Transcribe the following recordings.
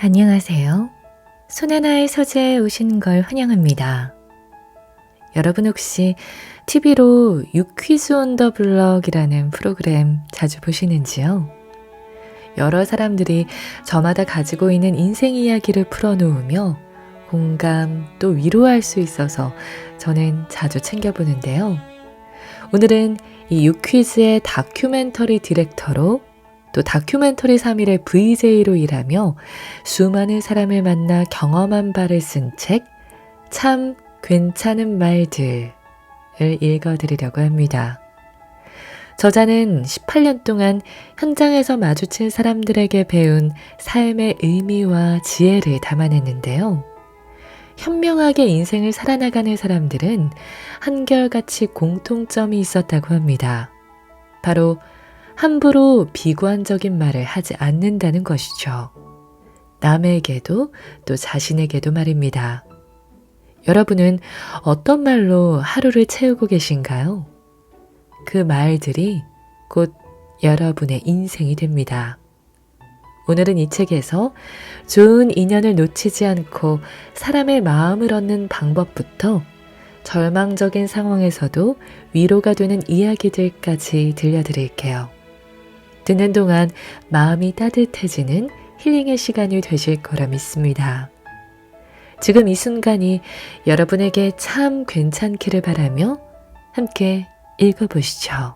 안녕하세요. 손하나의 서재에 오신 걸 환영합니다. 여러분 혹시 TV로 유퀴즈 온 더 블럭이라는 프로그램 자주 보시는지요? 여러 사람들이 저마다 가지고 있는 인생 이야기를 풀어놓으며 공감 또 위로할 수 있어서 저는 자주 챙겨보는데요. 오늘은 이 유퀴즈의 다큐멘터리 디렉터로 또 다큐멘터리 3일의 VJ로 일하며 수많은 사람을 만나 경험한 바를 쓴 책, 참 괜찮은 말들을 읽어드리려고 합니다. 저자는 18년 동안 현장에서 마주친 사람들에게 배운 삶의 의미와 지혜를 담아냈는데요. 현명하게 인생을 살아나가는 사람들은 한결같이 공통점이 있었다고 합니다. 바로 함부로 비관적인 말을 하지 않는다는 것이죠. 남에게도 또 자신에게도 말입니다. 여러분은 어떤 말로 하루를 채우고 계신가요? 그 말들이 곧 여러분의 인생이 됩니다. 오늘은 이 책에서 좋은 인연을 놓치지 않고 사람의 마음을 얻는 방법부터 절망적인 상황에서도 위로가 되는 이야기들까지 들려드릴게요. 듣는 동안 마음이 따뜻해지는 힐링의 시간이 되실 거라 믿습니다. 지금 이 순간이 여러분에게 참 괜찮기를 바라며 함께 읽어보시죠.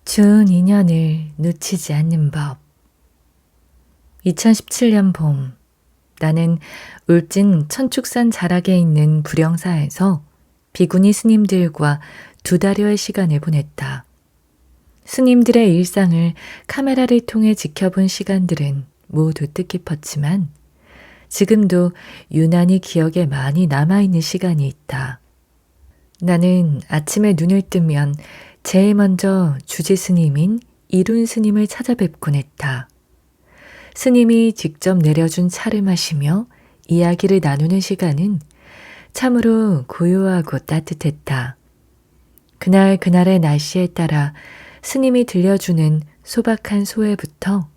좋은 인연을 놓치지 않는 법. 2017년 봄, 나는 울진 천축산 자락에 있는 불영사에서 비구니 스님들과 2달여의 시간을 보냈다. 스님들의 일상을 카메라를 통해 지켜본 시간들은 모두 뜻깊었지만 지금도 유난히 기억에 많이 남아있는 시간이 있다. 나는 아침에 눈을 뜨면 제일 먼저 주지 스님인 이룬 스님을 찾아뵙곤 했다. 스님이 직접 내려준 차를 마시며 이야기를 나누는 시간은 참으로 고요하고 따뜻했다. 그날의 날씨에 따라 스님이 들려주는 소박한 소회부터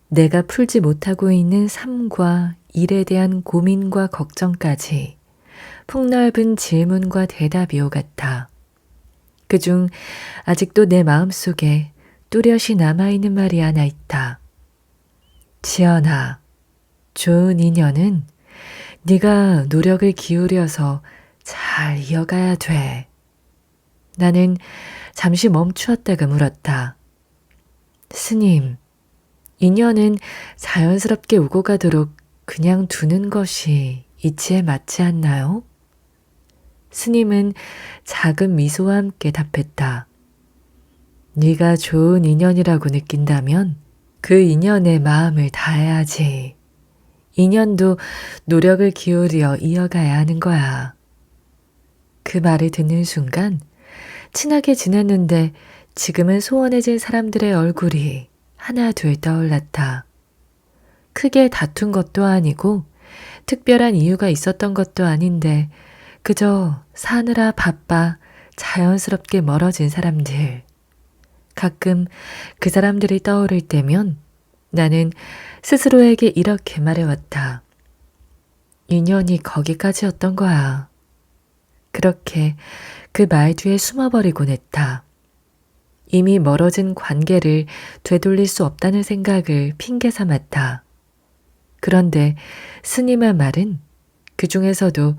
내가 풀지 못하고 있는 삶과 일에 대한 고민과 걱정까지 폭넓은 질문과 대답이 오갔다. 그중 아직도 내 마음속에 뚜렷이 남아있는 말이 하나 있다. 지연아, 좋은 인연은 네가 노력을 기울여서 잘 이어가야 돼. 나는 잠시 멈추었다가 물었다. 스님, 인연은 자연스럽게 오고 가도록 그냥 두는 것이 이치에 맞지 않나요? 스님은 작은 미소와 함께 답했다. 네가 좋은 인연이라고 느낀다면 그 인연에 마음을 다해야지. 인연도 노력을 기울여 이어가야 하는 거야. 그 말을 듣는 순간 친하게 지냈는데 지금은 소원해진 사람들의 얼굴이 하나 둘 떠올랐다. 크게 다툰 것도 아니고 특별한 이유가 있었던 것도 아닌데 그저 사느라 바빠 자연스럽게 멀어진 사람들. 가끔 그 사람들이 떠오를 때면 나는 스스로에게 이렇게 말해왔다. 인연이 거기까지였던 거야. 그렇게 그 말 뒤에 숨어버리곤 했다. 이미 멀어진 관계를 되돌릴 수 없다는 생각을 핑계 삼았다. 그런데 스님의 말은 그 중에서도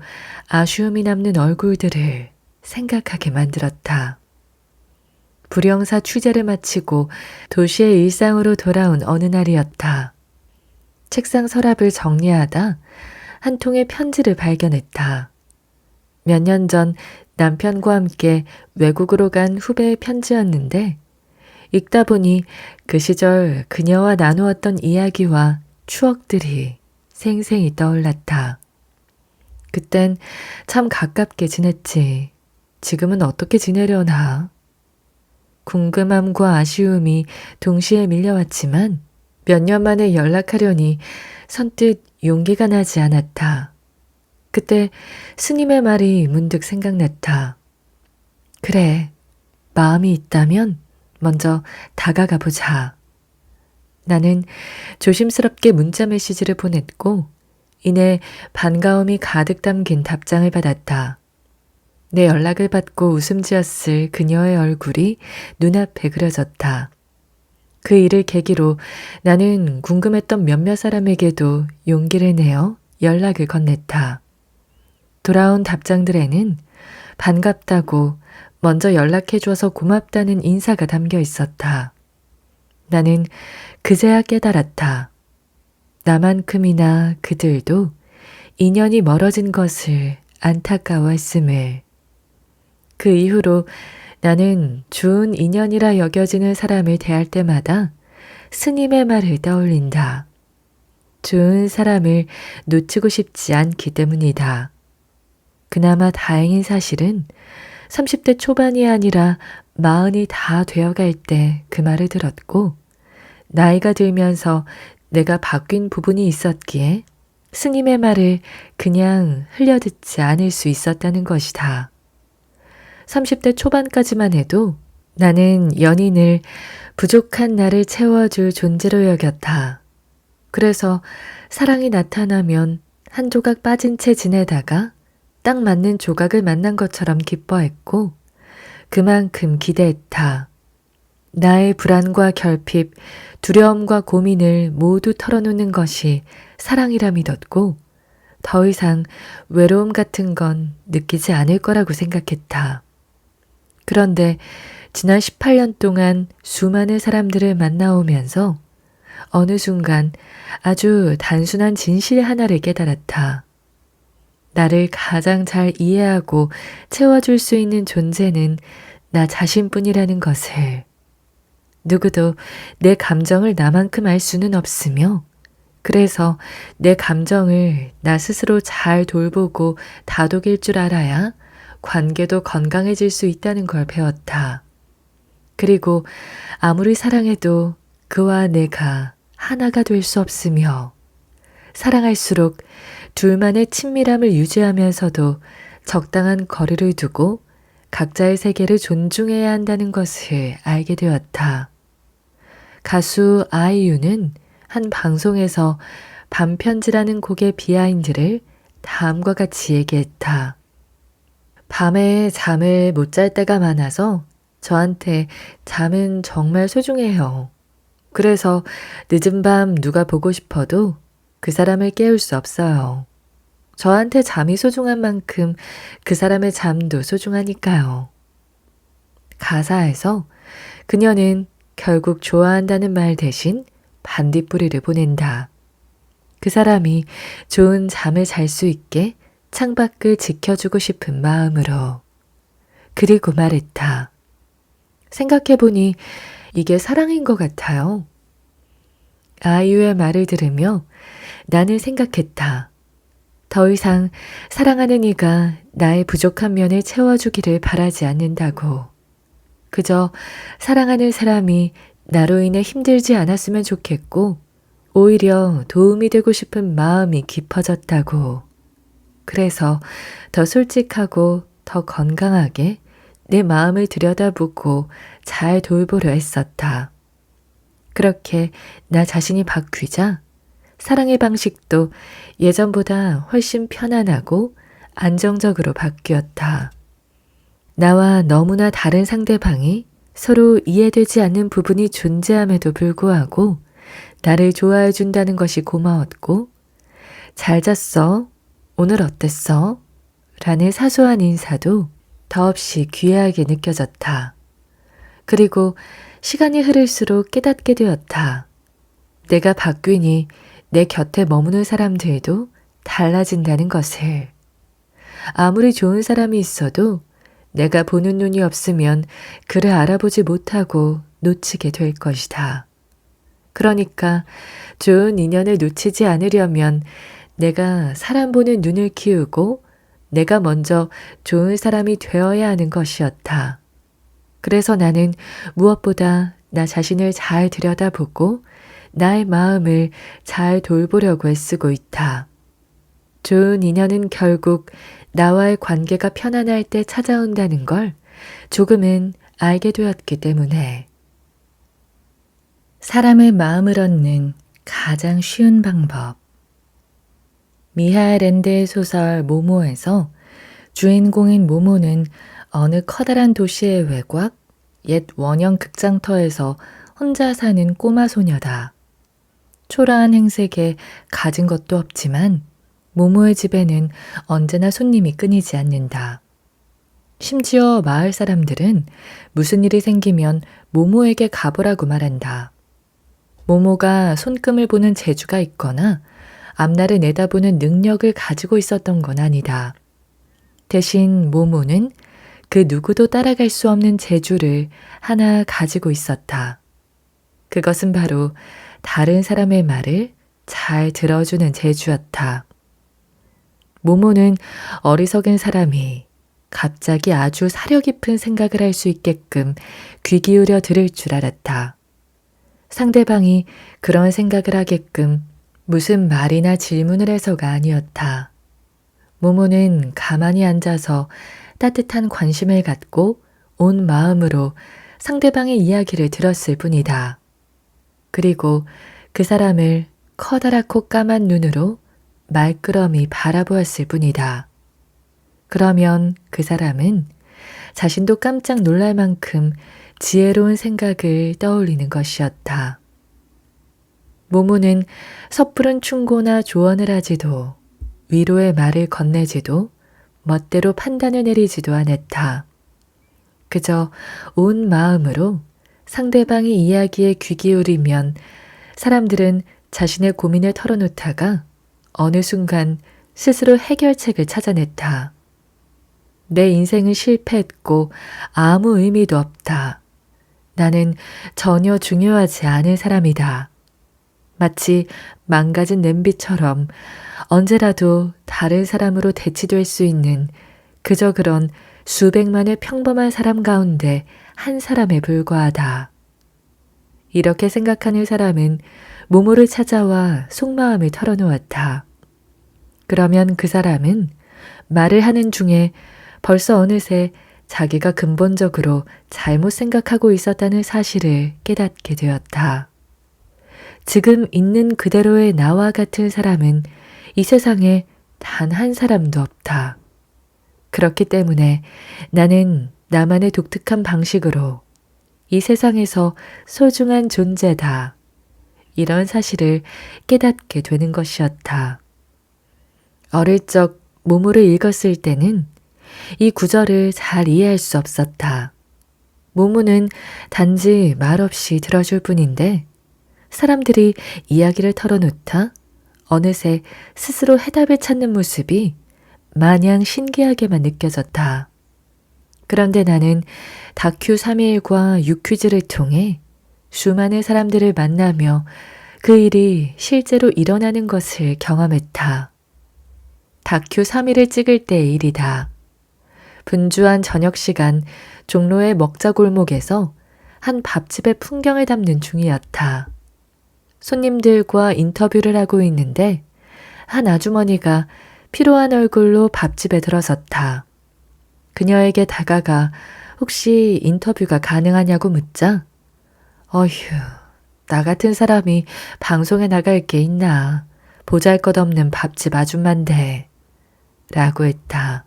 아쉬움이 남는 얼굴들을 생각하게 만들었다. 불영사 취재를 마치고 도시의 일상으로 돌아온 어느 날이었다. 책상 서랍을 정리하다 한 통의 편지를 발견했다. 몇 년 전 남편과 함께 외국으로 간 후배의 편지였는데 읽다 보니 그 시절 그녀와 나누었던 이야기와 추억들이 생생히 떠올랐다. 그땐 참 가깝게 지냈지. 지금은 어떻게 지내려나? 궁금함과 아쉬움이 동시에 밀려왔지만 몇 년 만에 연락하려니 선뜻 용기가 나지 않았다. 그때 스님의 말이 문득 생각났다. 그래, 마음이 있다면 먼저 다가가 보자. 나는 조심스럽게 문자 메시지를 보냈고 이내 반가움이 가득 담긴 답장을 받았다. 내 연락을 받고 웃음 지었을 그녀의 얼굴이 눈앞에 그려졌다. 그 일을 계기로 나는 궁금했던 몇몇 사람에게도 용기를 내어 연락을 건넸다. 돌아온 답장들에는 반갑다고 먼저 연락해줘서 고맙다는 인사가 담겨 있었다. 나는 그제야 깨달았다. 나만큼이나 그들도 인연이 멀어진 것을 안타까워했음을. 그 이후로 나는 좋은 인연이라 여겨지는 사람을 대할 때마다 스님의 말을 떠올린다. 좋은 사람을 놓치고 싶지 않기 때문이다. 그나마 다행인 사실은 30대 초반이 아니라 40이 다 되어갈 때 그 말을 들었고 나이가 들면서 내가 바뀐 부분이 있었기에 스님의 말을 그냥 흘려듣지 않을 수 있었다는 것이다. 30대 초반까지만 해도 나는 연인을 부족한 나를 채워줄 존재로 여겼다. 그래서 사랑이 나타나면 한 조각 빠진 채 지내다가 딱 맞는 조각을 만난 것처럼 기뻐했고 그만큼 기대했다. 나의 불안과 결핍, 두려움과 고민을 모두 털어놓는 것이 사랑이라 믿었고 더 이상 외로움 같은 건 느끼지 않을 거라고 생각했다. 그런데 지난 18년 동안 수많은 사람들을 만나오면서 어느 순간 아주 단순한 진실 하나를 깨달았다. 나를 가장 잘 이해하고 채워줄 수 있는 존재는 나 자신뿐이라는 것을. 누구도 내 감정을 나만큼 알 수는 없으며 그래서 내 감정을 나 스스로 잘 돌보고 다독일 줄 알아야 관계도 건강해질 수 있다는 걸 배웠다. 그리고 아무리 사랑해도 그와 내가 하나가 될 수 없으며 사랑할수록 둘만의 친밀함을 유지하면서도 적당한 거리를 두고 각자의 세계를 존중해야 한다는 것을 알게 되었다. 가수 아이유는 한 방송에서 밤편지라는 곡의 비하인드를 다음과 같이 얘기했다. 밤에 잠을 못 잘 때가 많아서 저한테 잠은 정말 소중해요. 그래서 늦은 밤 누가 보고 싶어도 그 사람을 깨울 수 없어요. 저한테 잠이 소중한 만큼 그 사람의 잠도 소중하니까요. 가사에서 그녀는 결국 좋아한다는 말 대신 반딧불이를 보낸다. 그 사람이 좋은 잠을 잘 수 있게 창밖을 지켜주고 싶은 마음으로. 그리고 말했다. 생각해보니 이게 사랑인 것 같아요. 아이유의 말을 들으며 나는 생각했다. 더 이상 사랑하는 이가 나의 부족한 면을 채워주기를 바라지 않는다고. 그저 사랑하는 사람이 나로 인해 힘들지 않았으면 좋겠고 오히려 도움이 되고 싶은 마음이 깊어졌다고. 그래서 더 솔직하고 더 건강하게 내 마음을 들여다보고 잘 돌보려 했었다. 그렇게 나 자신이 바뀌자 사랑의 방식도 예전보다 훨씬 편안하고 안정적으로 바뀌었다. 나와 너무나 다른 상대방이 서로 이해되지 않는 부분이 존재함에도 불구하고 나를 좋아해 준다는 것이 고마웠고 잘 잤어? 오늘 어땠어? 라는 사소한 인사도 더없이 귀하게 느껴졌다. 그리고 시간이 흐를수록 깨닫게 되었다. 내가 바뀌니 내 곁에 머무는 사람들도 달라진다는 것을. 아무리 좋은 사람이 있어도 내가 보는 눈이 없으면 그를 알아보지 못하고 놓치게 될 것이다. 그러니까 좋은 인연을 놓치지 않으려면 내가 사람 보는 눈을 키우고 내가 먼저 좋은 사람이 되어야 하는 것이었다. 그래서 나는 무엇보다 나 자신을 잘 들여다보고 나의 마음을 잘 돌보려고 애쓰고 있다. 좋은 인연은 결국 나와의 관계가 편안할 때 찾아온다는 걸 조금은 알게 되었기 때문에. 사람의 마음을 얻는 가장 쉬운 방법. 미하엘 앤데의 소설 모모에서 주인공인 모모는 어느 커다란 도시의 외곽, 옛 원형 극장터에서 혼자 사는 꼬마 소녀다. 초라한 행색에 가진 것도 없지만 모모의 집에는 언제나 손님이 끊이지 않는다. 심지어 마을 사람들은 무슨 일이 생기면 모모에게 가보라고 말한다. 모모가 손금을 보는 재주가 있거나 앞날을 내다보는 능력을 가지고 있었던 건 아니다. 대신 모모는 그 누구도 따라갈 수 없는 재주를 하나 가지고 있었다. 그것은 바로 다른 사람의 말을 잘 들어주는 재주였다. 모모는 어리석은 사람이 갑자기 아주 사려 깊은 생각을 할 수 있게끔 귀 기울여 들을 줄 알았다. 상대방이 그런 생각을 하게끔 무슨 말이나 질문을 해서가 아니었다. 모모는 가만히 앉아서 따뜻한 관심을 갖고 온 마음으로 상대방의 이야기를 들었을 뿐이다. 그리고 그 사람을 커다랗고 까만 눈으로 말끄러미 바라보았을 뿐이다. 그러면 그 사람은 자신도 깜짝 놀랄 만큼 지혜로운 생각을 떠올리는 것이었다. 모모는 섣부른 충고나 조언을 하지도 위로의 말을 건네지도 멋대로 판단을 내리지도 않았다. 그저 온 마음으로 상대방의 이야기에 귀 기울이면 사람들은 자신의 고민을 털어놓다가 어느 순간 스스로 해결책을 찾아냈다. 내 인생은 실패했고 아무 의미도 없다. 나는 전혀 중요하지 않은 사람이다. 마치 망가진 냄비처럼 언제라도 다른 사람으로 대치될 수 있는 그저 그런 수백만의 평범한 사람 가운데 한 사람에 불과하다. 이렇게 생각하는 사람은 모모를 찾아와 속마음을 털어놓았다. 그러면 그 사람은 말을 하는 중에 벌써 어느새 자기가 근본적으로 잘못 생각하고 있었다는 사실을 깨닫게 되었다. 지금 있는 그대로의 나와 같은 사람은 이 세상에 단 한 사람도 없다. 그렇기 때문에 나는 나만의 독특한 방식으로 이 세상에서 소중한 존재다. 이런 사실을 깨닫게 되는 것이었다. 어릴 적 모모를 읽었을 때는 이 구절을 잘 이해할 수 없었다. 모모는 단지 말없이 들어줄 뿐인데 사람들이 이야기를 털어놓다 어느새 스스로 해답을 찾는 모습이 마냥 신기하게만 느껴졌다. 그런데 나는 다큐 3일과 유퀴즈를 통해 수많은 사람들을 만나며 그 일이 실제로 일어나는 것을 경험했다. 다큐 3일을 찍을 때의 일이다. 분주한 저녁 시간 종로의 먹자골목에서 한 밥집의 풍경을 담는 중이었다. 손님들과 인터뷰를 하고 있는데 한 아주머니가 피로한 얼굴로 밥집에 들어섰다. 그녀에게 다가가 혹시 인터뷰가 가능하냐고 묻자 어휴, 나 같은 사람이 방송에 나갈 게 있나. 보잘것없는 밥집 아줌마인데 라고 했다.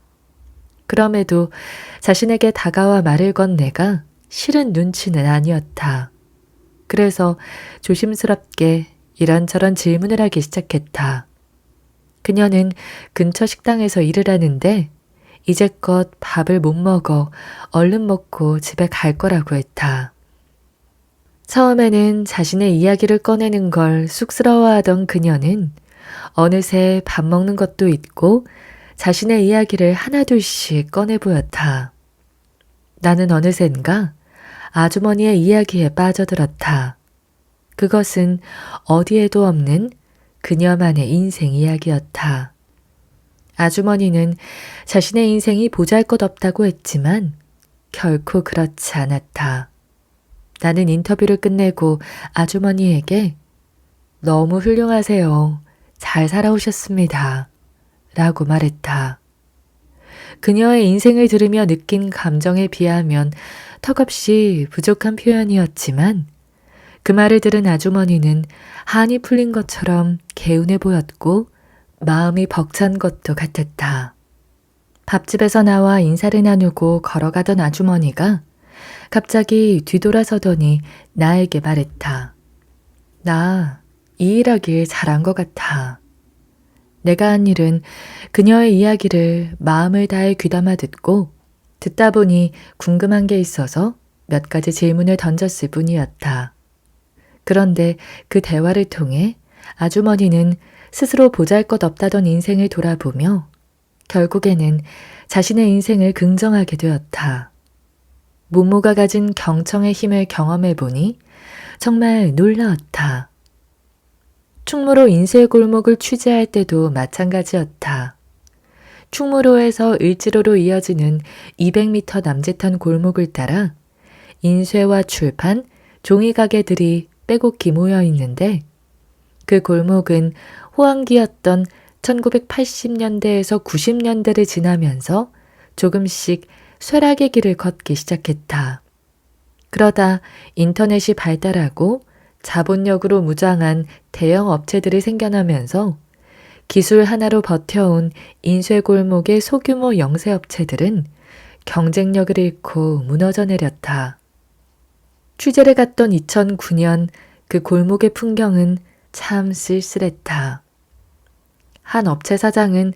그럼에도 자신에게 다가와 말을 건 내가 싫은 눈치는 아니었다. 그래서 조심스럽게 이런저런 질문을 하기 시작했다. 그녀는 근처 식당에서 일을 하는데 이제껏 밥을 못 먹어 얼른 먹고 집에 갈 거라고 했다. 처음에는 자신의 이야기를 꺼내는 걸 쑥스러워하던 그녀는 어느새 밥 먹는 것도 잊고 자신의 이야기를 하나둘씩 꺼내 보였다. 나는 어느샌가 아주머니의 이야기에 빠져들었다. 그것은 어디에도 없는 그녀만의 인생 이야기였다. 아주머니는 자신의 인생이 보잘것없다고 했지만 결코 그렇지 않았다. 나는 인터뷰를 끝내고 아주머니에게 너무 훌륭하세요. 잘 살아오셨습니다. 라고 말했다. 그녀의 인생을 들으며 느낀 감정에 비하면 턱없이 부족한 표현이었지만 그 말을 들은 아주머니는 한이 풀린 것처럼 개운해 보였고 마음이 벅찬 것도 같았다. 밥집에서 나와 인사를 나누고 걸어가던 아주머니가 갑자기 뒤돌아서더니 나에게 말했다. 나 이 일하길 잘한 것 같아. 내가 한 일은 그녀의 이야기를 마음을 다해 귀담아 듣다 보니 궁금한 게 있어서 몇 가지 질문을 던졌을 뿐이었다. 그런데 그 대화를 통해 아주머니는 스스로 보잘것없다던 인생을 돌아보며 결국에는 자신의 인생을 긍정하게 되었다. 모모가 가진 경청의 힘을 경험해 보니 정말 놀라웠다. 충무로 인쇄 골목을 취재할 때도 마찬가지였다. 충무로에서 을지로로 이어지는 200m 남짓한 골목을 따라 인쇄와 출판, 종이 가게들이 빼곡히 모여 있는데 그 골목은 호황기였던 1980년대에서 90년대를 지나면서 조금씩 쇠락의 길을 걷기 시작했다. 그러다 인터넷이 발달하고 자본력으로 무장한 대형 업체들이 생겨나면서 기술 하나로 버텨온 인쇄골목의 소규모 영세업체들은 경쟁력을 잃고 무너져 내렸다. 취재를 갔던 2009년 그 골목의 풍경은 참 쓸쓸했다. 한 업체 사장은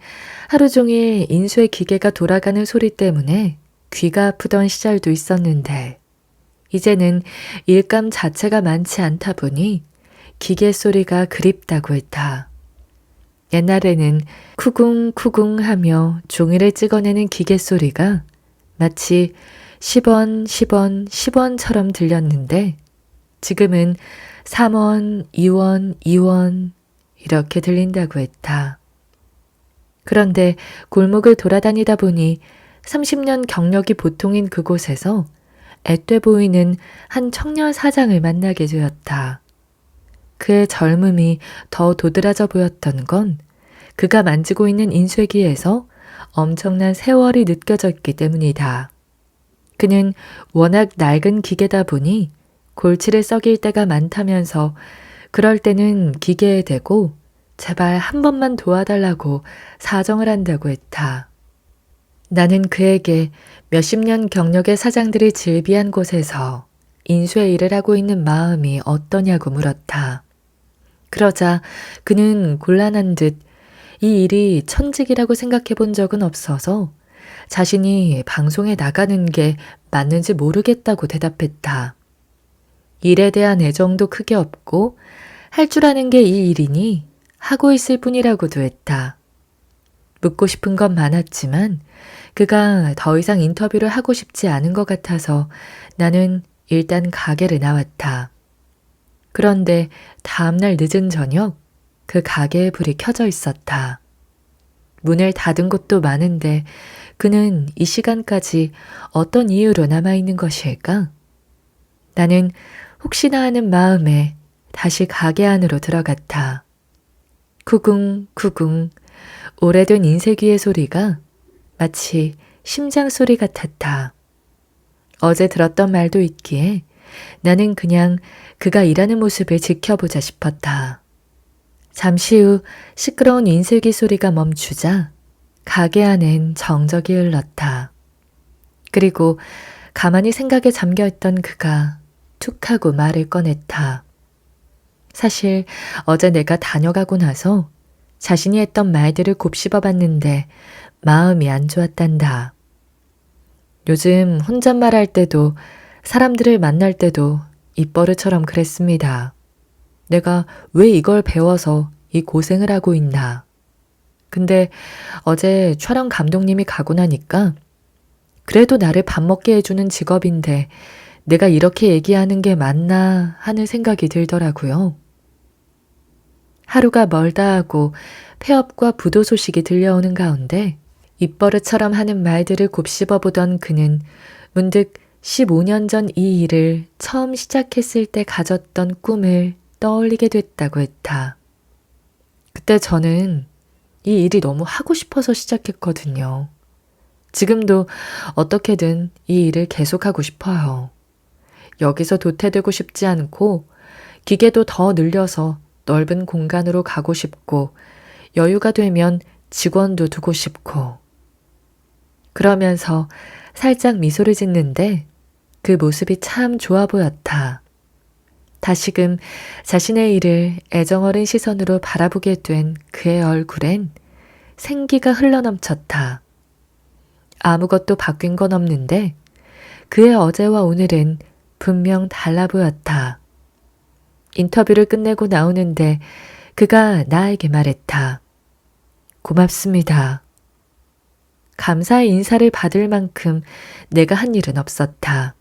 하루 종일 인쇄 기계가 돌아가는 소리 때문에 귀가 아프던 시절도 있었는데 이제는 일감 자체가 많지 않다 보니 기계 소리가 그립다고 했다. 옛날에는 쿠궁쿠궁 하며 종이를 찍어내는 기계 소리가 마치 10원, 10원, 10원처럼 들렸는데 지금은 3원, 2원, 2원 이렇게 들린다고 했다. 그런데 골목을 돌아다니다 보니 30년 경력이 보통인 그곳에서 앳돼 보이는 한 청년 사장을 만나게 되었다. 그의 젊음이 더 도드라져 보였던 건 그가 만지고 있는 인쇄기에서 엄청난 세월이 느껴졌기 때문이다. 그는 워낙 낡은 기계다 보니 골치를 썩일 때가 많다면서 그럴 때는 기계에 대고 제발 한 번만 도와달라고 사정을 한다고 했다. 나는 그에게 몇십 년 경력의 사장들이 즐비한 곳에서 인쇄 일을 하고 있는 마음이 어떠냐고 물었다. 그러자 그는 곤란한 듯 이 일이 천직이라고 생각해 본 적은 없어서 자신이 방송에 나가는 게 맞는지 모르겠다고 대답했다. 일에 대한 애정도 크게 없고 할 줄 아는 게 이 일이니 하고 있을 뿐이라고도 했다. 묻고 싶은 건 많았지만 그가 더 이상 인터뷰를 하고 싶지 않은 것 같아서 나는 일단 가게를 나왔다. 그런데 다음날 늦은 저녁 그 가게의 불이 켜져 있었다. 문을 닫은 곳도 많은데 그는 이 시간까지 어떤 이유로 남아있는 것일까? 나는 혹시나 하는 마음에 다시 가게 안으로 들어갔다. 쿠궁 쿠궁 오래된 인쇄기의 소리가 마치 심장 소리 같았다. 어제 들었던 말도 있기에 나는 그냥 그가 일하는 모습을 지켜보자 싶었다. 잠시 후 시끄러운 인쇄기 소리가 멈추자 가게 안엔 정적이 흘렀다. 그리고 가만히 생각에 잠겨있던 그가 툭 하고 말을 꺼냈다. 사실 어제 내가 다녀가고 나서 자신이 했던 말들을 곱씹어봤는데 마음이 안 좋았단다. 요즘 혼잣말할 때도 사람들을 만날 때도 입버릇처럼 그랬습니다. 내가 왜 이걸 배워서 이 고생을 하고 있나. 근데 어제 촬영 감독님이 가고 나니까 그래도 나를 밥 먹게 해주는 직업인데 내가 이렇게 얘기하는 게 맞나 하는 생각이 들더라고요. 하루가 멀다 하고 폐업과 부도 소식이 들려오는 가운데 입버릇처럼 하는 말들을 곱씹어보던 그는 문득 15년 전 이 일을 처음 시작했을 때 가졌던 꿈을 떠올리게 됐다고 했다. 그때 저는 이 일이 너무 하고 싶어서 시작했거든요. 지금도 어떻게든 이 일을 계속하고 싶어요. 여기서 도태되고 싶지 않고 기계도 더 늘려서 넓은 공간으로 가고 싶고 여유가 되면 직원도 두고 싶고. 그러면서 살짝 미소를 짓는데 그 모습이 참 좋아 보였다. 다시금 자신의 일을 애정어린 시선으로 바라보게 된 그의 얼굴엔 생기가 흘러넘쳤다. 아무것도 바뀐 건 없는데 그의 어제와 오늘은 분명 달라 보였다. 인터뷰를 끝내고 나오는데 그가 나에게 말했다. 고맙습니다. 감사의 인사를 받을 만큼 내가 한 일은 없었다.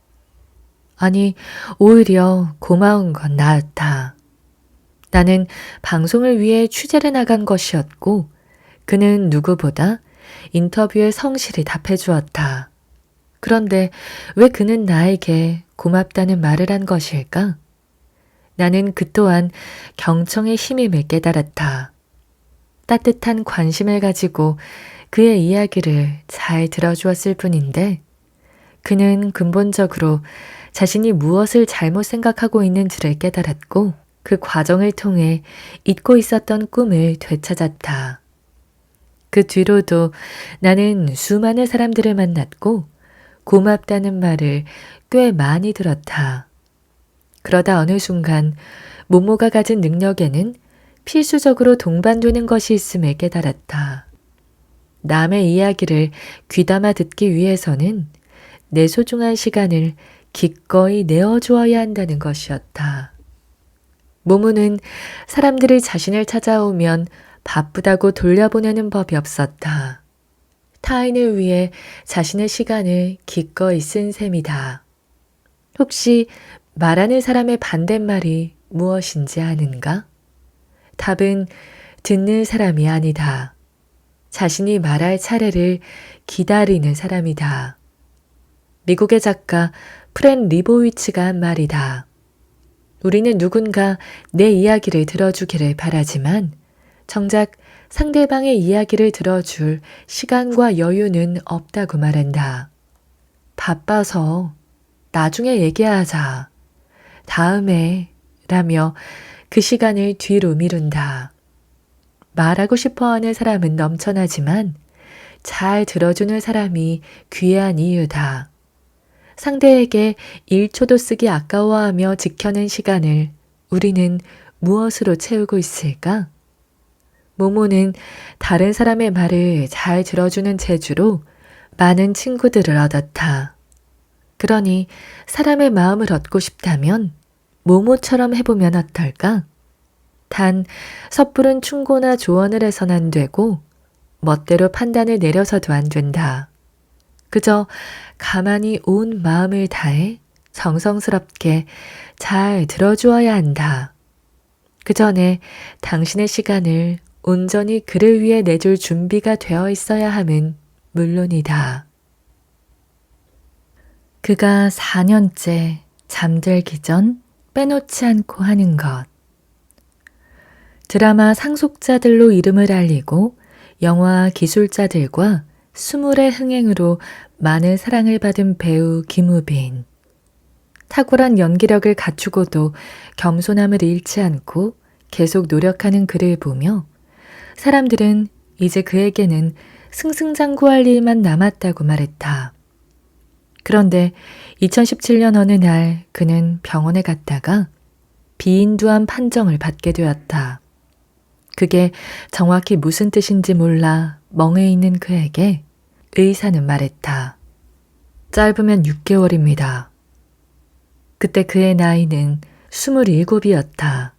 아니, 오히려 고마운 건 나았다. 나는 방송을 위해 취재를 나간 것이었고 그는 누구보다 인터뷰에 성실히 답해 주었다. 그런데 왜 그는 나에게 고맙다는 말을 한 것일까? 나는 그 또한 경청의 힘임을 깨달았다. 따뜻한 관심을 가지고 그의 이야기를 잘 들어주었을 뿐인데 그는 근본적으로 자신이 무엇을 잘못 생각하고 있는지를 깨달았고 그 과정을 통해 잊고 있었던 꿈을 되찾았다. 그 뒤로도 나는 수많은 사람들을 만났고 고맙다는 말을 꽤 많이 들었다. 그러다 어느 순간 모모가 가진 능력에는 필수적으로 동반되는 것이 있음을 깨달았다. 남의 이야기를 귀담아 듣기 위해서는 내 소중한 시간을 기꺼이 내어주어야 한다는 것이었다. 모모는 사람들이 자신을 찾아오면 바쁘다고 돌려보내는 법이 없었다. 타인을 위해 자신의 시간을 기꺼이 쓴 셈이다. 혹시 말하는 사람의 반대말이 무엇인지 아는가? 답은 듣는 사람이 아니다. 자신이 말할 차례를 기다리는 사람이다. 미국의 작가 프렌 리보위츠가 한 말이다. 우리는 누군가 내 이야기를 들어주기를 바라지만 정작 상대방의 이야기를 들어줄 시간과 여유는 없다고 말한다. 바빠서 나중에 얘기하자. 다음에 라며 그 시간을 뒤로 미룬다. 말하고 싶어하는 사람은 넘쳐나지만 잘 들어주는 사람이 귀한 이유다. 상대에게 1초도 쓰기 아까워하며 지켜낸 시간을 우리는 무엇으로 채우고 있을까? 모모는 다른 사람의 말을 잘 들어주는 재주로 많은 친구들을 얻었다. 그러니 사람의 마음을 얻고 싶다면 모모처럼 해보면 어떨까? 단 섣부른 충고나 조언을 해선 안 되고 멋대로 판단을 내려서도 안 된다. 그저 가만히 온 마음을 다해 정성스럽게 잘 들어주어야 한다. 그 전에 당신의 시간을 온전히 그를 위해 내줄 준비가 되어 있어야 함은 물론이다. 그가 4년째 잠들기 전 빼놓지 않고 하는 것. 드라마 상속자들로 이름을 알리고 영화 기술자들과 스물의 흥행으로 많은 사랑을 받은 배우 김우빈. 탁월한 연기력을 갖추고도 겸손함을 잃지 않고 계속 노력하는 그를 보며 사람들은 이제 그에게는 승승장구할 일만 남았다고 말했다. 그런데 2017년 어느 날 그는 병원에 갔다가 비인두한 판정을 받게 되었다. 그게 정확히 무슨 뜻인지 몰라 멍해 있는 그에게 의사는 말했다. 짧으면 6개월입니다. 그때 그의 나이는 27이었다.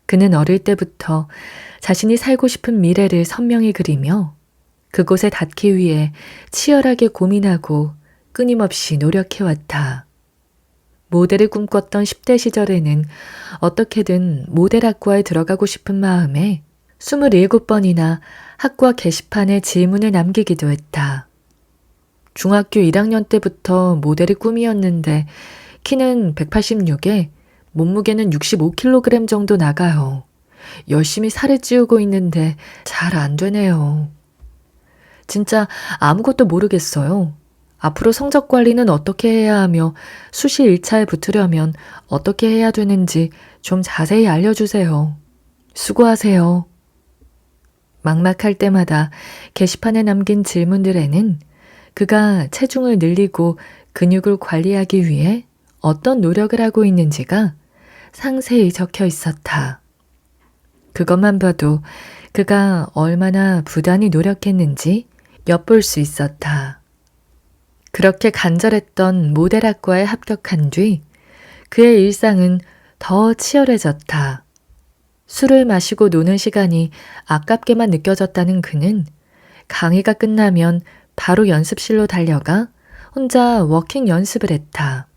그는 어릴 때부터 자신이 살고 싶은 미래를 선명히 그리며 그곳에 닿기 위해 치열하게 고민하고 끊임없이 노력해왔다. 모델을 꿈꿨던 10대 시절에는 어떻게든 모델학과에 들어가고 싶은 마음에 27번이나 학과 게시판에 질문을 남기기도 했다. 중학교 1학년 때부터 모델이 꿈이었는데 키는 186에 몸무게는 65kg 정도 나가요. 열심히 살을 찌우고 있는데 잘 안 되네요. 진짜 아무것도 모르겠어요. 앞으로 성적 관리는 어떻게 해야 하며 수시 1차에 붙으려면 어떻게 해야 되는지 좀 자세히 알려주세요. 수고하세요. 막막할 때마다 게시판에 남긴 질문들에는 그가 체중을 늘리고 근육을 관리하기 위해 어떤 노력을 하고 있는지가 상세히 적혀 있었다. 그것만 봐도 그가 얼마나 부단히 노력했는지 엿볼 수 있었다. 그렇게 간절했던 모델학과에 합격한 뒤 그의 일상은 더 치열해졌다. 술을 마시고 노는 시간이 아깝게만 느껴졌다는 그는 강의가 끝나면 바로 연습실로 달려가 혼자 워킹 연습을 했다.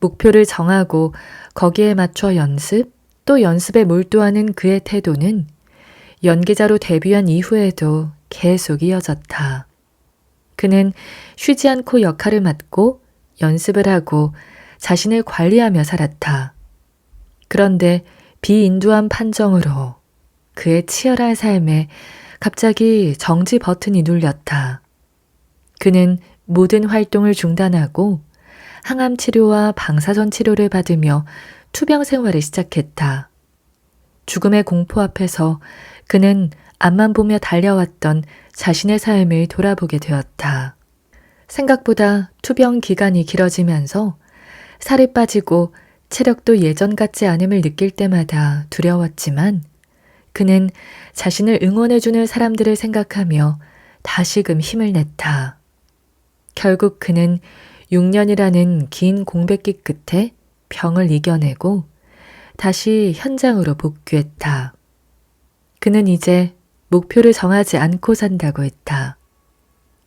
목표를 정하고 거기에 맞춰 연습, 또 연습에 몰두하는 그의 태도는 연기자로 데뷔한 이후에도 계속 이어졌다. 그는 쉬지 않고 역할을 맡고 연습을 하고 자신을 관리하며 살았다. 그런데 비인두한 판정으로 그의 치열한 삶에 갑자기 정지 버튼이 눌렸다. 그는 모든 활동을 중단하고 항암 치료와 방사선 치료를 받으며 투병 생활을 시작했다. 죽음의 공포 앞에서 그는 앞만 보며 달려왔던 자신의 삶을 돌아보게 되었다. 생각보다 투병 기간이 길어지면서 살이 빠지고 체력도 예전 같지 않음을 느낄 때마다 두려웠지만 그는 자신을 응원해주는 사람들을 생각하며 다시금 힘을 냈다. 결국 그는 6년이라는 긴 공백기 끝에 병을 이겨내고 다시 현장으로 복귀했다. 그는 이제 목표를 정하지 않고 산다고 했다.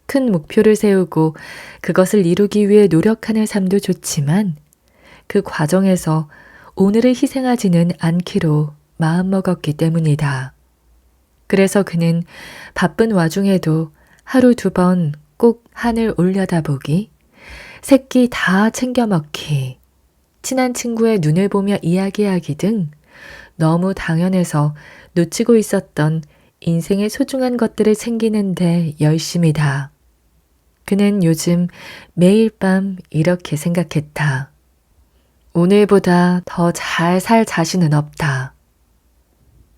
큰 목표를 세우고 그것을 이루기 위해 노력하는 삶도 좋지만 그 과정에서 오늘을 희생하지는 않기로 마음먹었기 때문이다. 그래서 그는 바쁜 와중에도 하루 2번 꼭 하늘 올려다보기, 새끼 다 챙겨 먹기, 친한 친구의 눈을 보며 이야기하기 등 너무 당연해서 놓치고 있었던 인생의 소중한 것들을 챙기는데 열심이다. 그는 요즘 매일 밤 이렇게 생각했다. 오늘보다 더 잘 살 자신은 없다.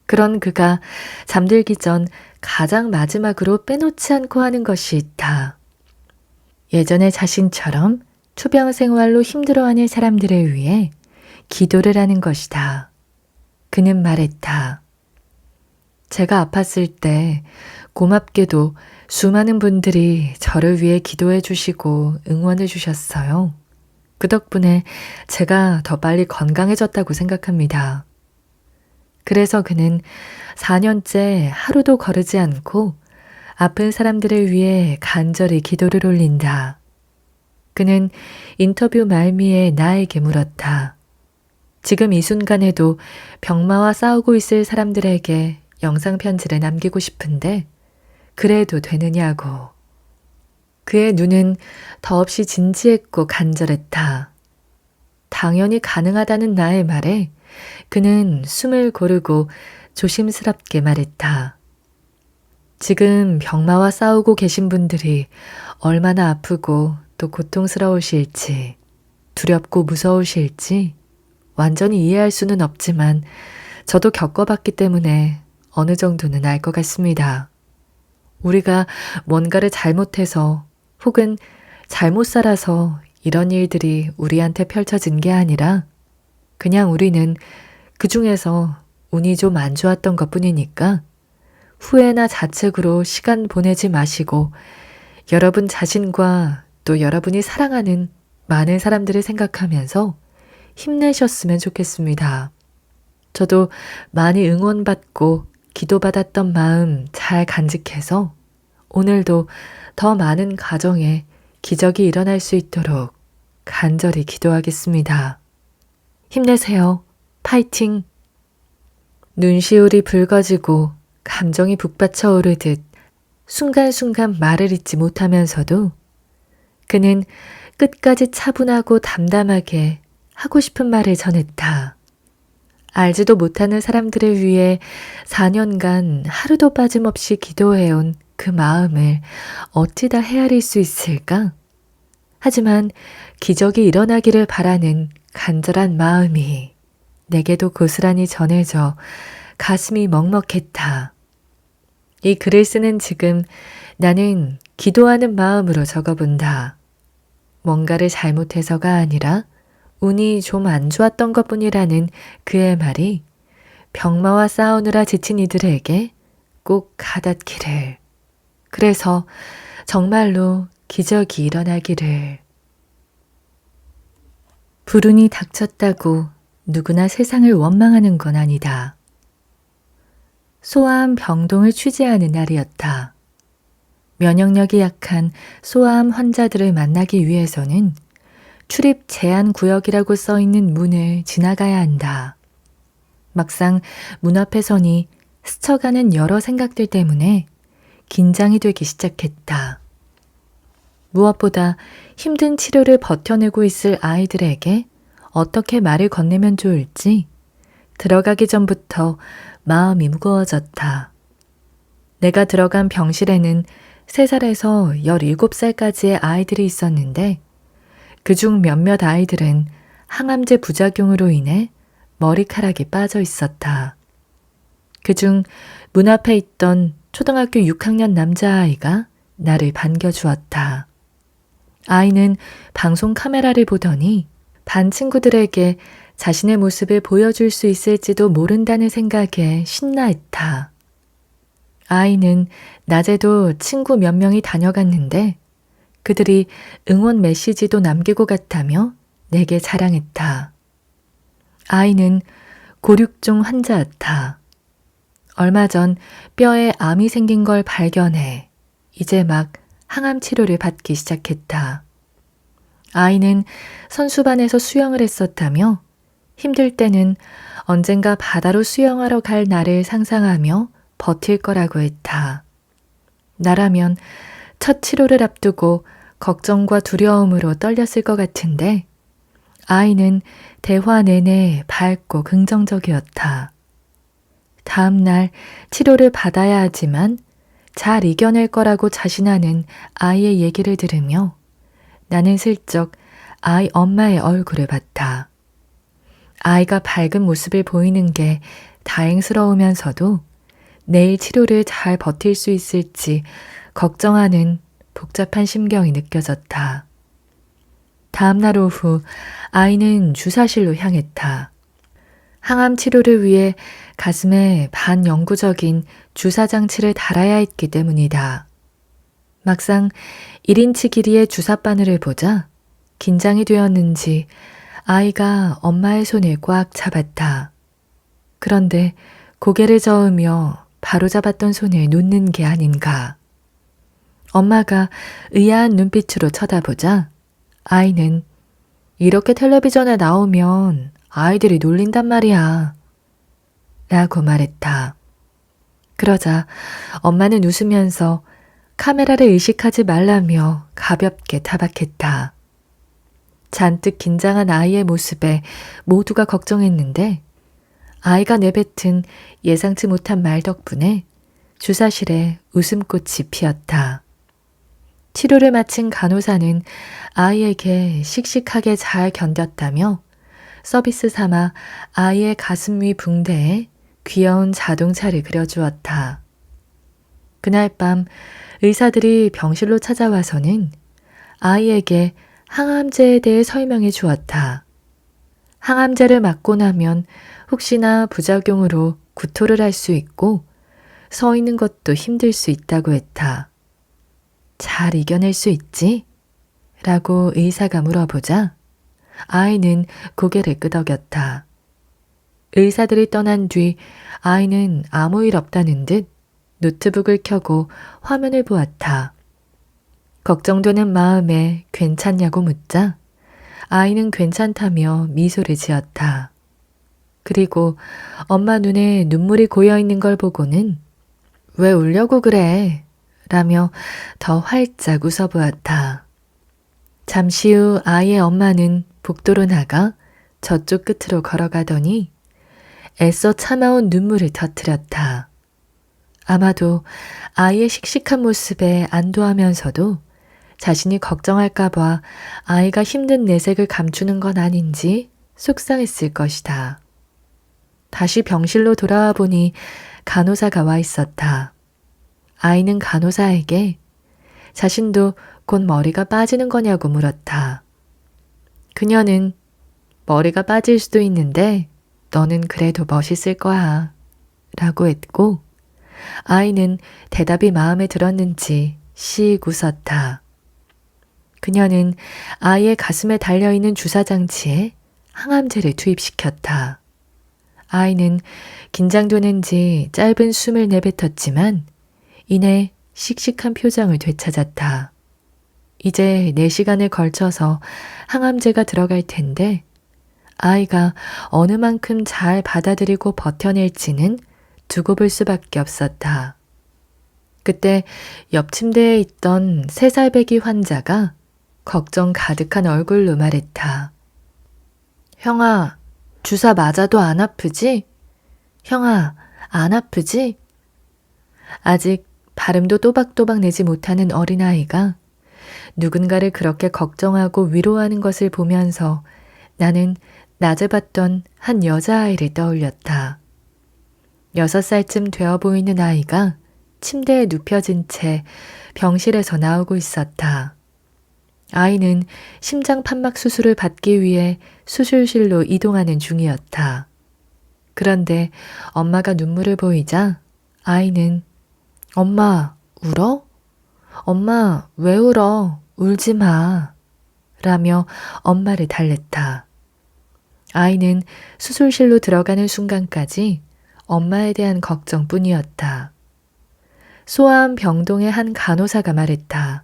그런 그가 잠들기 전 가장 마지막으로 빼놓지 않고 하는 것이 있다. 예전의 자신처럼 투병 생활로 힘들어하는 사람들을 위해 기도를 하는 것이다. 그는 말했다. 제가 아팠을 때 고맙게도 수많은 분들이 저를 위해 기도해 주시고 응원해 주셨어요. 그 덕분에 제가 더 빨리 건강해졌다고 생각합니다. 그래서 그는 4년째 하루도 거르지 않고 아픈 사람들을 위해 간절히 기도를 올린다. 그는 인터뷰 말미에 나에게 물었다. 지금 이 순간에도 병마와 싸우고 있을 사람들에게 영상편지를 남기고 싶은데 그래도 되느냐고. 그의 눈은 더없이 진지했고 간절했다. 당연히 가능하다는 나의 말에 그는 숨을 고르고 조심스럽게 말했다. 지금 병마와 싸우고 계신 분들이 얼마나 아프고 또 고통스러우실지, 두렵고 무서우실지 완전히 이해할 수는 없지만 저도 겪어봤기 때문에 어느 정도는 알 것 같습니다. 우리가 뭔가를 잘못해서 혹은 잘못 살아서 이런 일들이 우리한테 펼쳐진 게 아니라 그냥 우리는 그 중에서 운이 좀 안 좋았던 것뿐이니까 후회나 자책으로 시간 보내지 마시고 여러분 자신과 또 여러분이 사랑하는 많은 사람들을 생각하면서 힘내셨으면 좋겠습니다. 저도 많이 응원받고 기도받았던 마음 잘 간직해서 오늘도 더 많은 가정에 기적이 일어날 수 있도록 간절히 기도하겠습니다. 힘내세요. 파이팅! 눈시울이 붉어지고 감정이 북받쳐 오르듯 순간순간 말을 잇지 못하면서도 그는 끝까지 차분하고 담담하게 하고 싶은 말을 전했다. 알지도 못하는 사람들을 위해 4년간 하루도 빠짐없이 기도해온 그 마음을 어찌 다 헤아릴 수 있을까? 하지만 기적이 일어나기를 바라는 간절한 마음이 내게도 고스란히 전해져 가슴이 먹먹했다. 이 글을 쓰는 지금 나는 기도하는 마음으로 적어본다. 뭔가를 잘못해서가 아니라 운이 좀 안 좋았던 것뿐이라는 그의 말이 병마와 싸우느라 지친 이들에게 꼭 가닿기를. 그래서 정말로 기적이 일어나기를. 불운이 닥쳤다고 누구나 세상을 원망하는 건 아니다. 소아암 병동을 취재하는 날이었다. 면역력이 약한 소아암 환자들을 만나기 위해서는 출입 제한 구역이라고 써 있는 문을 지나가야 한다. 막상 문 앞에 서니 스쳐가는 여러 생각들 때문에 긴장이 되기 시작했다. 무엇보다 힘든 치료를 버텨내고 있을 아이들에게 어떻게 말을 건네면 좋을지 들어가기 전부터 마음이 무거워졌다. 내가 들어간 병실에는 3살에서 17살까지의 아이들이 있었는데 그중 몇몇 아이들은 항암제 부작용으로 인해 머리카락이 빠져 있었다. 그중 문 앞에 있던 초등학교 6학년 남자아이가 나를 반겨주었다. 아이는 방송 카메라를 보더니 반 친구들에게 자신의 모습을 보여줄 수 있을지도 모른다는 생각에 신나했다. 아이는 낮에도 친구 몇 명이 다녀갔는데 그들이 응원 메시지도 남기고 갔다며 내게 자랑했다. 아이는 고륙종 환자였다. 얼마 전 뼈에 암이 생긴 걸 발견해 이제 막 항암 치료를 받기 시작했다. 아이는 선수반에서 수영을 했었다며 힘들 때는 언젠가 바다로 수영하러 갈 날을 상상하며 버틸 거라고 했다. 나라면 첫 치료를 앞두고 걱정과 두려움으로 떨렸을 것 같은데 아이는 대화 내내 밝고 긍정적이었다. 다음 날 치료를 받아야 하지만 잘 이겨낼 거라고 자신하는 아이의 얘기를 들으며 나는 슬쩍 아이 엄마의 얼굴을 봤다. 아이가 밝은 모습을 보이는 게 다행스러우면서도 내일 치료를 잘 버틸 수 있을지 걱정하는 복잡한 심경이 느껴졌다. 다음 날 오후 아이는 주사실로 향했다. 항암 치료를 위해 가슴에 반영구적인 주사 장치를 달아야 했기 때문이다. 막상 1인치 길이의 주사바늘을 보자 긴장이 되었는지 아이가 엄마의 손을 꽉 잡았다. 그런데 고개를 저으며 바로잡았던 손을 놓는 게 아닌가. 엄마가 의아한 눈빛으로 쳐다보자 아이는 이렇게 텔레비전에 나오면 아이들이 놀린단 말이야. 라고 말했다. 그러자 엄마는 웃으면서 카메라를 의식하지 말라며 가볍게 타박했다. 잔뜩 긴장한 아이의 모습에 모두가 걱정했는데 아이가 내뱉은 예상치 못한 말 덕분에 주사실에 웃음꽃이 피었다. 치료를 마친 간호사는 아이에게 씩씩하게 잘 견뎠다며 서비스 삼아 아이의 가슴 위 붕대에 귀여운 자동차를 그려주었다. 그날 밤 의사들이 병실로 찾아와서는 아이에게 항암제에 대해 설명해 주었다. 항암제를 맞고 나면 혹시나 부작용으로 구토를 할 수 있고 서 있는 것도 힘들 수 있다고 했다. 잘 이겨낼 수 있지? 라고 의사가 물어보자 아이는 고개를 끄덕였다. 의사들이 떠난 뒤 아이는 아무 일 없다는 듯 노트북을 켜고 화면을 보았다. 걱정되는 마음에 괜찮냐고 묻자 아이는 괜찮다며 미소를 지었다. 그리고 엄마 눈에 눈물이 고여 있는 걸 보고는 왜 울려고 그래? 라며 더 활짝 웃어보았다. 잠시 후 아이의 엄마는 복도로 나가 저쪽 끝으로 걸어가더니 애써 참아온 눈물을 터뜨렸다. 아마도 아이의 씩씩한 모습에 안도하면서도 자신이 걱정할까봐 아이가 힘든 내색을 감추는 건 아닌지 속상했을 것이다. 다시 병실로 돌아와 보니 간호사가 와 있었다. 아이는 간호사에게 자신도 곧 머리가 빠지는 거냐고 물었다. 그녀는 머리가 빠질 수도 있는데 너는 그래도 멋있을 거야 라고 했고 아이는 대답이 마음에 들었는지 씩 웃었다. 그녀는 아이의 가슴에 달려있는 주사장치에 항암제를 투입시켰다. 아이는 긴장되는지 짧은 숨을 내뱉었지만 이내 씩씩한 표정을 되찾았다. 이제 4시간에 걸쳐서 항암제가 들어갈 텐데 아이가 어느 만큼 잘 받아들이고 버텨낼지는 두고 볼 수밖에 없었다. 그때 옆 침대에 있던 3살배기 환자가 걱정 가득한 얼굴로 말했다. 형아, 주사 맞아도 안 아프지? 형아, 안 아프지? 아직 발음도 또박또박 내지 못하는 어린아이가 누군가를 그렇게 걱정하고 위로하는 것을 보면서 나는 낮에 봤던 한 여자아이를 떠올렸다. 6살쯤 되어 보이는 아이가 침대에 눕혀진 채 병실에서 나오고 있었다. 아이는 심장 판막 수술을 받기 위해 수술실로 이동하는 중이었다. 그런데 엄마가 눈물을 보이자 아이는 엄마, 울어? 엄마, 왜 울어? 울지 마. 라며 엄마를 달랬다. 아이는 수술실로 들어가는 순간까지 엄마에 대한 걱정뿐이었다. 소아암 병동의 한 간호사가 말했다.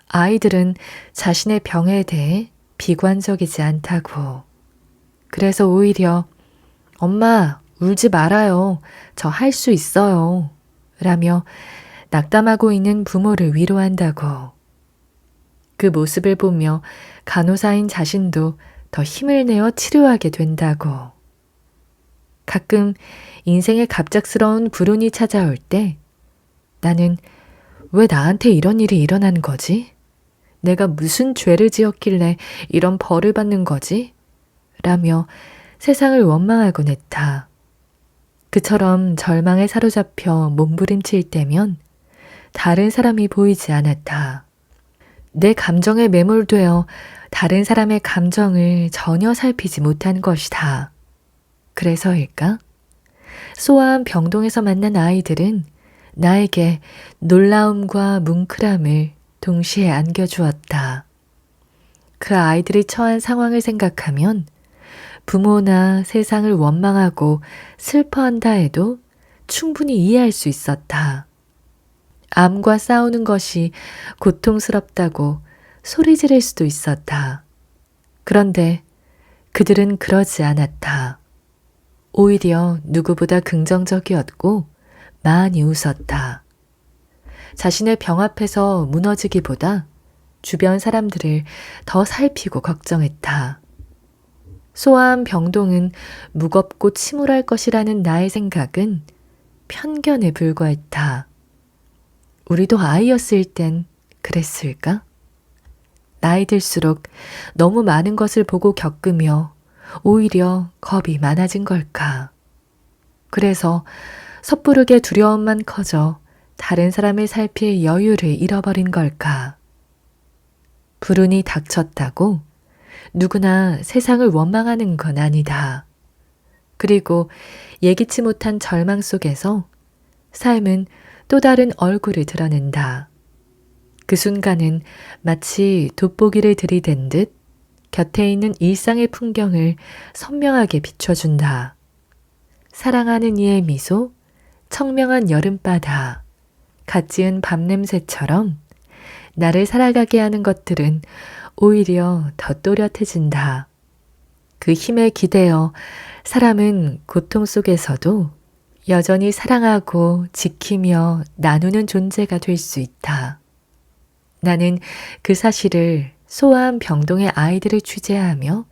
아이들은 자신의 병에 대해 비관적이지 않다고. 그래서 오히려 엄마, 울지 말아요. 저 할 수 있어요. 라며 낙담하고 있는 부모를 위로한다고. 그 모습을 보며 간호사인 자신도 더 힘을 내어 치료하게 된다고. 가끔 인생에 갑작스러운 불운이 찾아올 때 나는 왜 나한테 이런 일이 일어난 거지? 내가 무슨 죄를 지었길래 이런 벌을 받는 거지? 라며 세상을 원망하곤 했다. 그처럼 절망에 사로잡혀 몸부림칠 때면 다른 사람이 보이지 않았다. 내 감정에 매몰되어 다른 사람의 감정을 전혀 살피지 못한 것이다. 그래서일까? 소아암 병동에서 만난 아이들은 나에게 놀라움과 뭉클함을 동시에 안겨주었다. 그 아이들이 처한 상황을 생각하면 부모나 세상을 원망하고 슬퍼한다 해도 충분히 이해할 수 있었다. 암과 싸우는 것이 고통스럽다고 소리 지를 수도 있었다. 그런데 그들은 그러지 않았다. 오히려 누구보다 긍정적이었고 많이 웃었다. 자신의 병 앞에서 무너지기보다 주변 사람들을 더 살피고 걱정했다. 소아암 병동은 무겁고 침울할 것이라는 나의 생각은 편견에 불과했다. 우리도 아이였을 땐 그랬을까? 나이 들수록 너무 많은 것을 보고 겪으며 오히려 겁이 많아진 걸까? 그래서 섣부르게 두려움만 커져 다른 사람을 살필 여유를 잃어버린 걸까? 불운이 닥쳤다고 누구나 세상을 원망하는 건 아니다. 그리고 예기치 못한 절망 속에서 삶은 또 다른 얼굴을 드러낸다. 그 순간은 마치 돋보기를 들이댄 듯 곁에 있는 일상의 풍경을 선명하게 비춰준다. 사랑하는 이의 미소, 청명한 여름바다, 갓 지은 밤냄새처럼 나를 살아가게 하는 것들은 오히려 더 또렷해진다. 그 힘에 기대어 사람은 고통 속에서도 여전히 사랑하고 지키며 나누는 존재가 될 수 있다. 나는 그 사실을 소아암 병동의 아이들을 취재하며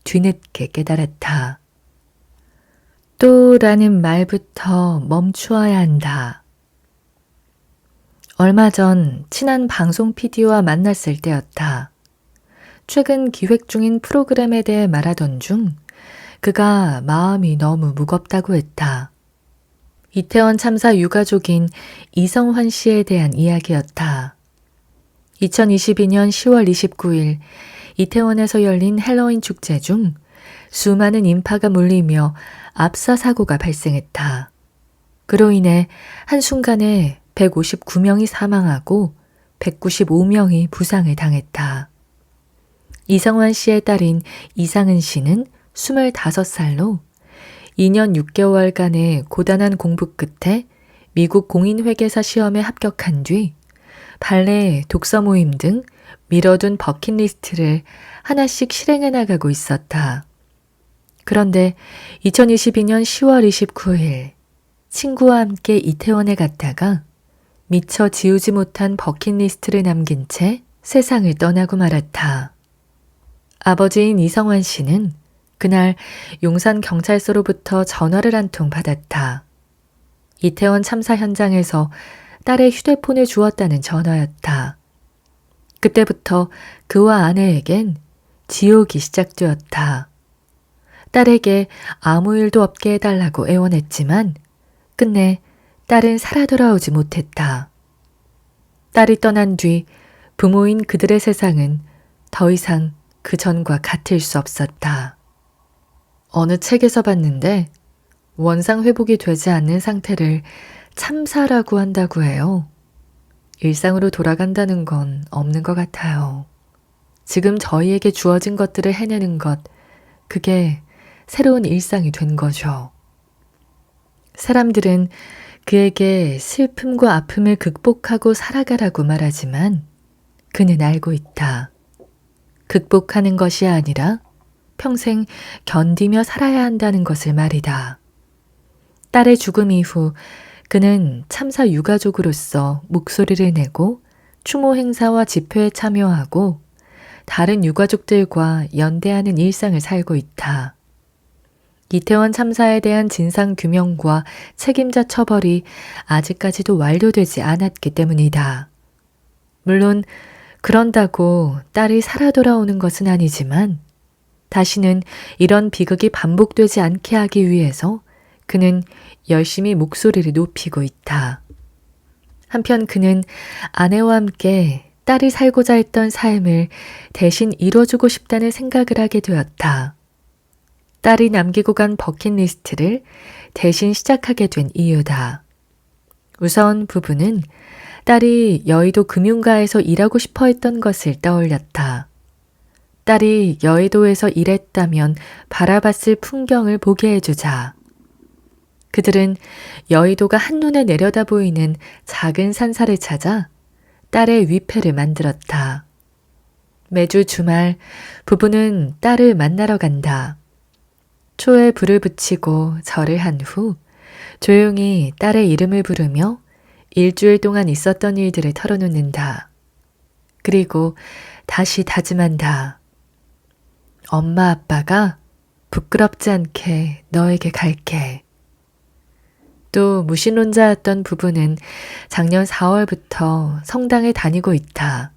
뒤늦게 깨달았다. 또 라는 말부터 멈추어야 한다. 얼마 전 친한 방송 PD와 만났을 때였다. 최근 기획 중인 프로그램에 대해 말하던 중 그가 마음이 너무 무겁다고 했다. 이태원 참사 유가족인 이성환 씨에 대한 이야기였다. 2022년 10월 29일 이태원에서 열린 헬로윈 축제 중 수많은 인파가 몰리며 압사 사고가 발생했다. 그로 인해 한순간에 159명이 사망하고 195명이 부상을 당했다. 이성환 씨의 딸인 이상은 씨는 25살로 2년 6개월간의 고단한 공부 끝에 미국 공인회계사 시험에 합격한 뒤 발레, 독서 모임 등 미뤄둔 버킷리스트를 하나씩 실행해 나가고 있었다. 그런데 2022년 10월 29일 친구와 함께 이태원에 갔다가 미처 지우지 못한 버킷리스트를 남긴 채 세상을 떠나고 말았다. 아버지인 이성환 씨는 그날 용산 경찰서로부터 전화를 한 통 받았다. 이태원 참사 현장에서 딸의 휴대폰을 주었다는 전화였다. 그때부터 그와 아내에겐 지옥이 시작되었다. 딸에게 아무 일도 없게 해달라고 애원했지만 끝내 딸은 살아 돌아오지 못했다. 딸이 떠난 뒤 부모인 그들의 세상은 더 이상 그 전과 같을 수 없었다. 어느 책에서 봤는데 원상 회복이 되지 않는 상태를 참사라고 한다고 해요. 일상으로 돌아간다는 건 없는 것 같아요. 지금 저희에게 주어진 것들을 해내는 것, 그게 새로운 일상이 된 거죠. 사람들은 그에게 슬픔과 아픔을 극복하고 살아가라고 말하지만 그는 알고 있다. 극복하는 것이 아니라 평생 견디며 살아야 한다는 것을 말이다. 딸의 죽음 이후 그는 참사 유가족으로서 목소리를 내고 추모 행사와 집회에 참여하고 다른 유가족들과 연대하는 일상을 살고 있다. 이태원 참사에 대한 진상규명과 책임자 처벌이 아직까지도 완료되지 않았기 때문이다. 물론 그런다고 딸이 살아 돌아오는 것은 아니지만 다시는 이런 비극이 반복되지 않게 하기 위해서 그는 열심히 목소리를 높이고 있다. 한편 그는 아내와 함께 딸이 살고자 했던 삶을 대신 이뤄주고 싶다는 생각을 하게 되었다. 딸이 남기고 간 버킷리스트를 대신 시작하게 된 이유다. 우선 부부는 딸이 여의도 금융가에서 일하고 싶어 했던 것을 떠올렸다. 딸이 여의도에서 일했다면 바라봤을 풍경을 보게 해주자. 그들은 여의도가 한눈에 내려다 보이는 작은 산사를 찾아 딸의 위패를 만들었다. 매주 주말 부부는 딸을 만나러 간다. 초에 불을 붙이고 절을 한 후 조용히 딸의 이름을 부르며 일주일 동안 있었던 일들을 털어놓는다. 그리고 다시 다짐한다. 엄마 아빠가 부끄럽지 않게 너에게 갈게. 또 무신론자였던 부부는 작년 4월부터 성당에 다니고 있다.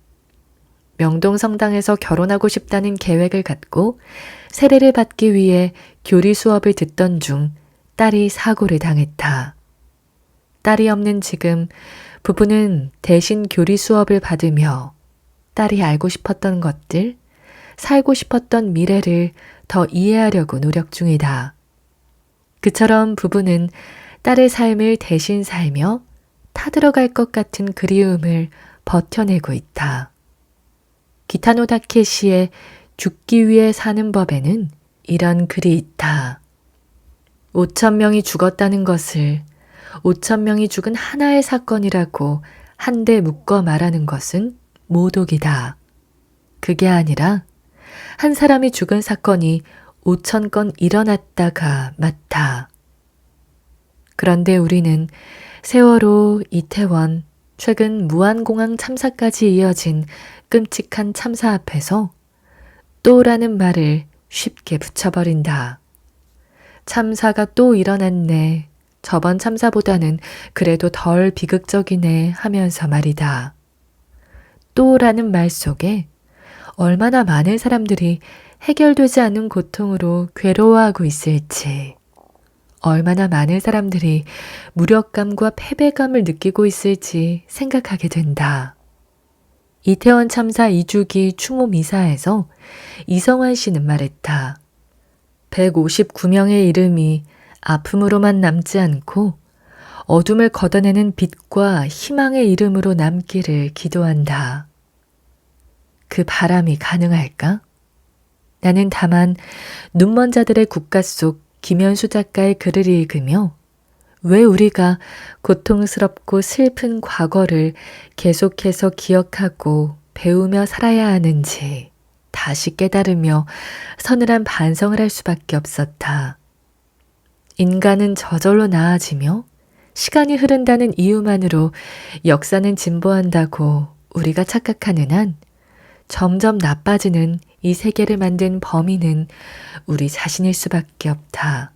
명동 성당에서 결혼하고 싶다는 계획을 갖고 세례를 받기 위해 교리 수업을 듣던 중 딸이 사고를 당했다. 딸이 없는 지금 부부는 대신 교리 수업을 받으며 딸이 알고 싶었던 것들, 살고 싶었던 미래를 더 이해하려고 노력 중이다. 그처럼 부부는 딸의 삶을 대신 살며 타들어갈 것 같은 그리움을 버텨내고 있다. 기타노 다케시의 죽기 위해 사는 법에는 이런 글이 있다. 5,000명이 죽었다는 것을 5,000명이 죽은 하나의 사건이라고 한데 묶어 말하는 것은 모독이다. 그게 아니라 한 사람이 죽은 사건이 5,000건 일어났다가 맞다. 그런데 우리는 세월호, 이태원, 최근 무안공항 참사까지 이어진 끔찍한 참사 앞에서 또라는 말을 쉽게 붙여버린다. 참사가 또 일어났네. 저번 참사보다는 그래도 덜 비극적이네 하면서 말이다. 또 라는 말 속에 얼마나 많은 사람들이 해결되지 않는 고통으로 괴로워하고 있을지, 얼마나 많은 사람들이 무력감과 패배감을 느끼고 있을지 생각하게 된다. 이태원 참사 2주기 추모 미사에서 이성환 씨는 말했다. 159명의 이름이 아픔으로만 남지 않고 어둠을 걷어내는 빛과 희망의 이름으로 남기를 기도한다. 그 바람이 가능할까? 나는 다만 눈먼 자들의 국가 속 김현수 작가의 글을 읽으며 왜 우리가 고통스럽고 슬픈 과거를 계속해서 기억하고 배우며 살아야 하는지 다시 깨달으며 서늘한 반성을 할 수밖에 없었다. 인간은 저절로 나아지며 시간이 흐른다는 이유만으로 역사는 진보한다고 우리가 착각하는 한 점점 나빠지는 이 세계를 만든 범인은 우리 자신일 수밖에 없다.